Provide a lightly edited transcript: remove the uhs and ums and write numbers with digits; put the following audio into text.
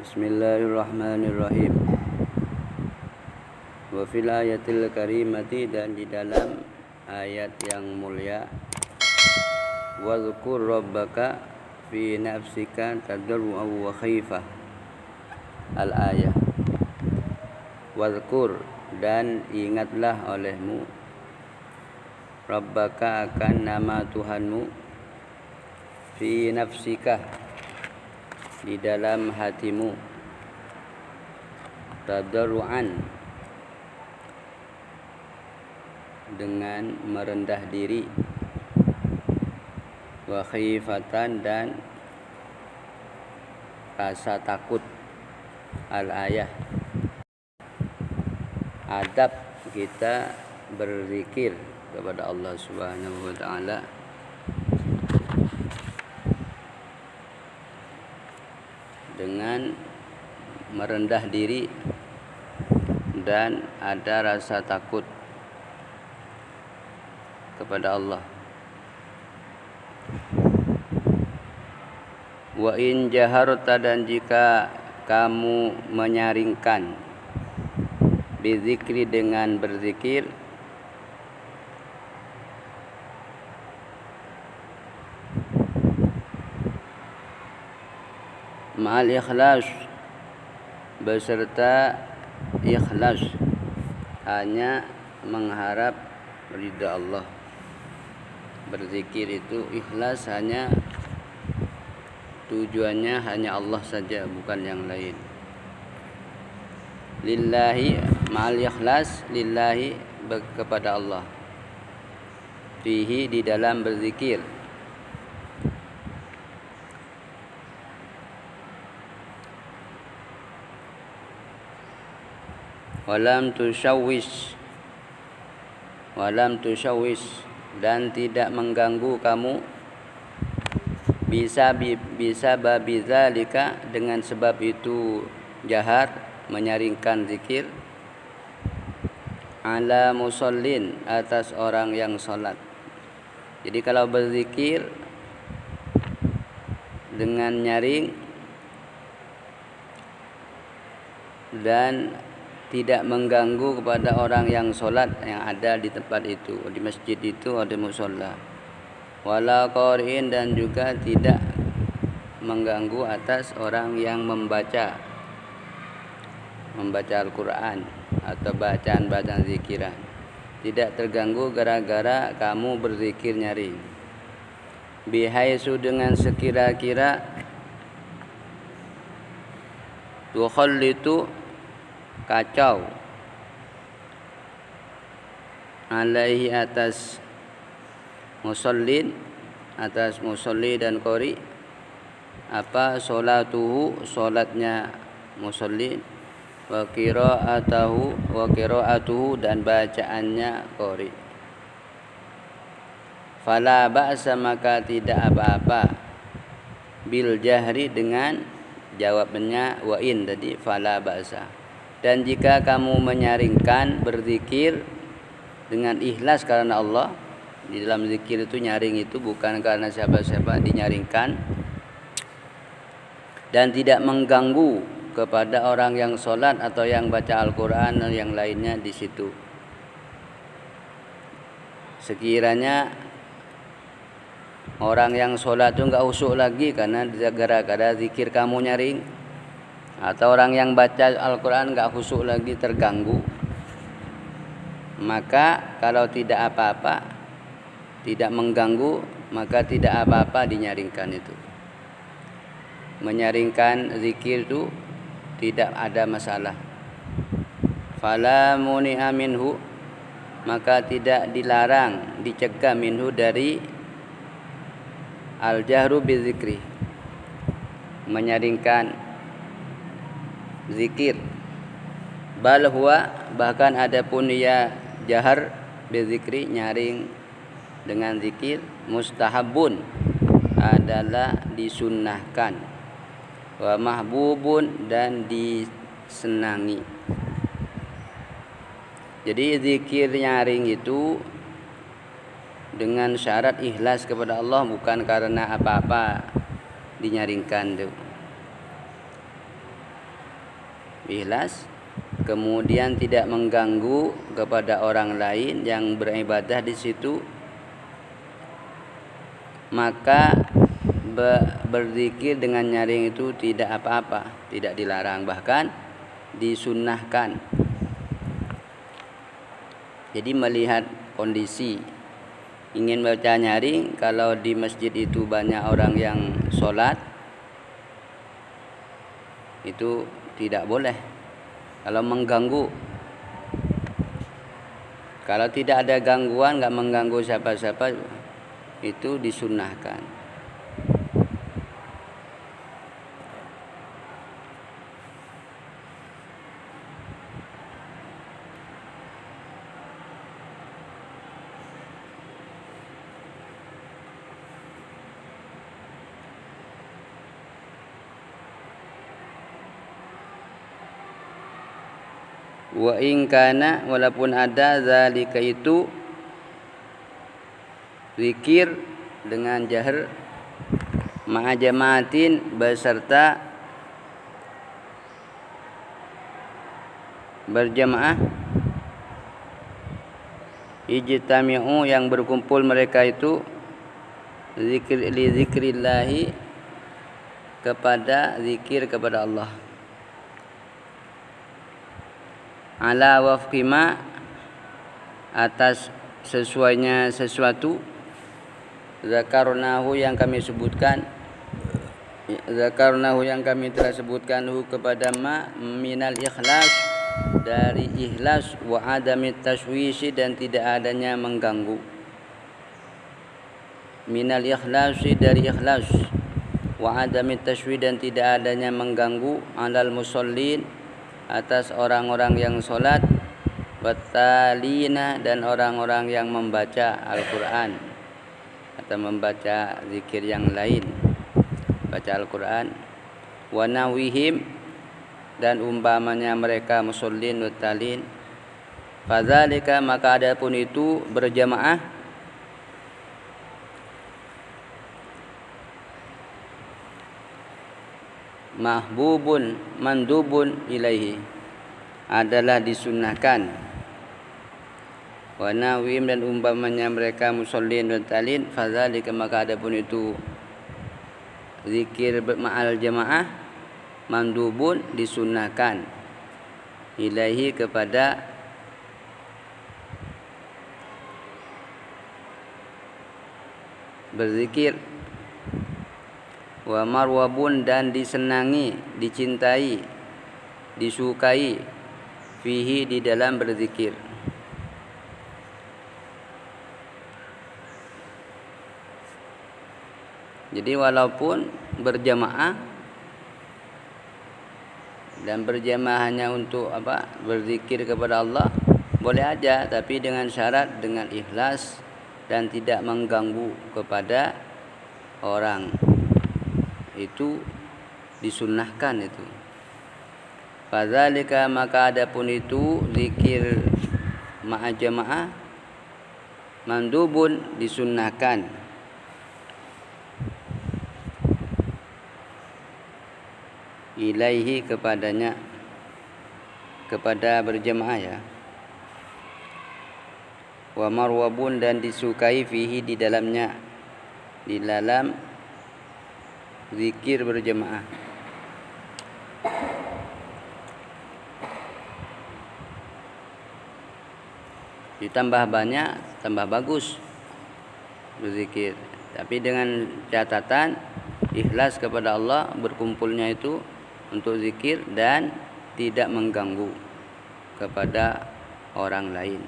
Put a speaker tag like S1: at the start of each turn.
S1: Bismillahirrahmanirrahim. Wa fil ayatil karimati, dan di dalam ayat yang mulia, wadhkur rabbaka fi nafsika tadarruan wa khifah. Al-ayah. Wadhkur, dan ingatlah olehmu, rabbaka, akan nama Tuhanmu, fi nafsika, di dalam hatimu, tadarruan, dengan merendah diri, wa khifatan, dan rasa takut. Al-ayah. Adab kita berzikir kepada Allah Subhanahu wa ta'ala dengan merendah diri dan ada rasa takut kepada Allah. Wa in jaharta, dan jika kamu menyaringkan, bizikri, dengan berzikir, ma'al ikhlas, beserta ikhlas, hanya mengharap ridha Allah. Berzikir itu ikhlas, hanya tujuannya hanya Allah saja, bukan yang lain. Lillahi, ma'al ikhlas, lillahi, kepada Allah, fihi, di dalam berzikir. Walam tusyawwish, dan tidak mengganggu kamu, bisa babi zalika, dengan sebab itu jahar, menyaringkan zikir, ala musallin, atas orang yang sholat. Jadi kalau berzikir dengan nyaring dan tidak mengganggu kepada orang yang sholat yang ada di tempat itu, di masjid itu ada musholla. Wala qari'in, dan juga tidak mengganggu atas orang yang membaca Al-Quran atau bacaan zikiran. Tidak terganggu gara-gara kamu berzikir nyaring. Bihaisu, dengan sekira-kira, tukhallitu, kacau, alaihi, atas musallin, atas musalli dan qori, apa, sholatuhu, sholatnya musallin, wa qira'atuhu, dan bacaannya qori. Fala ba'sa, maka tidak apa-apa, bil jahri, dengan jawabannya wa in tadi, fala ba'sa. Dan jika kamu menyaringkan berzikir dengan ikhlas karena Allah, di dalam zikir itu nyaring itu bukan karena siapa-siapa, dinyaringkan, dan tidak mengganggu kepada orang yang sholat atau yang baca Al-Quran dan yang lainnya di situ. Sekiranya orang yang sholat itu nggak khusyuk lagi karena gara-gara zikir kamu nyaring, atau orang yang baca Al-Quran nggak khusyuk lagi, terganggu, maka kalau tidak apa-apa, tidak mengganggu, maka tidak apa-apa dinyaringkan itu. Menyaringkan zikir itu tidak ada masalah. Fala muni'a minhu, maka tidak dilarang, dicegah, minhu, dari al-jahru bizikri, menyaringkan zikir. Bal huwa, bahkan adapun ia jahar bizikri, nyaring dengan zikir, mustahabun, adalah disunnahkan, wa mahbubun, dan disenangi. Jadi zikir nyaring itu dengan syarat ikhlas kepada Allah, bukan karena apa-apa dinyaringkan tuh. ikhlas, kemudian tidak mengganggu kepada orang lain yang beribadah di situ, maka berzikir dengan nyaring itu tidak apa-apa, tidak dilarang, bahkan disunnahkan. Jadi melihat kondisi, ingin baca nyaring, kalau di masjid itu banyak orang yang sholat, itu tidak boleh. Kalau mengganggu, kalau tidak ada gangguan, nggak mengganggu siapa-siapa, itu disunnahkan. Wa in kana, walaupun ada zalika itu zikir dengan jahar, ma'a jamaatin beserta berjamaah, ijtami'u yang berkumpul mereka itu zikir li zikrillahi, kepada zikir kepada Allah, ala wafqima, atas sesuainya sesuatu, zakarnahu yang kami sebutkan, zakarnahu yang kami telah sebutkan, hu kepada ma minal ikhlas, dari ikhlas, wa adamit tashwishi, dan tidak adanya mengganggu, minal ikhlasi, dari ikhlas, wa adamit tashwish, dan tidak adanya mengganggu, alal musallin, atas orang-orang yang sholat, wattalina, dan orang-orang yang membaca Al-Quran atau membaca zikir yang lain, baca Al-Quran, wa nawihim, dan umpamanya mereka musallin wattalin, fadzalika, maka adapun itu berjamaah, mahbubun mandubun ilaihi, adalah disunnahkan, wa nawim, dan umpamanya mereka musallin dan talin, fadzalika, maka adapun itu zikir ma'al jamaah, mandubun, disunnahkan, ilaihi, kepada berzikir, wa marwabun, dan disenangi, dicintai, disukai, fihi, di dalam berzikir. Jadi walaupun berjamaah, dan berjamaah hanya untuk apa? Berzikir kepada Allah, boleh aja, tapi dengan syarat, dengan ikhlas dan tidak mengganggu kepada orang. Itu disunnahkan itu. Fadzalika, maka adapun itu zikir ma'a jamaah, mandubun, disunnahkan, ilaihi, kepadanya, kepada berjamaah ya. Wa marwabun, dan disukai, fihi, di dalamnya, di dalam zikir berjamaah. Ditambah banyak, tambah bagus berzikir, tapi dengan catatan ikhlas kepada Allah, berkumpulnya itu untuk zikir dan tidak mengganggu kepada orang lain.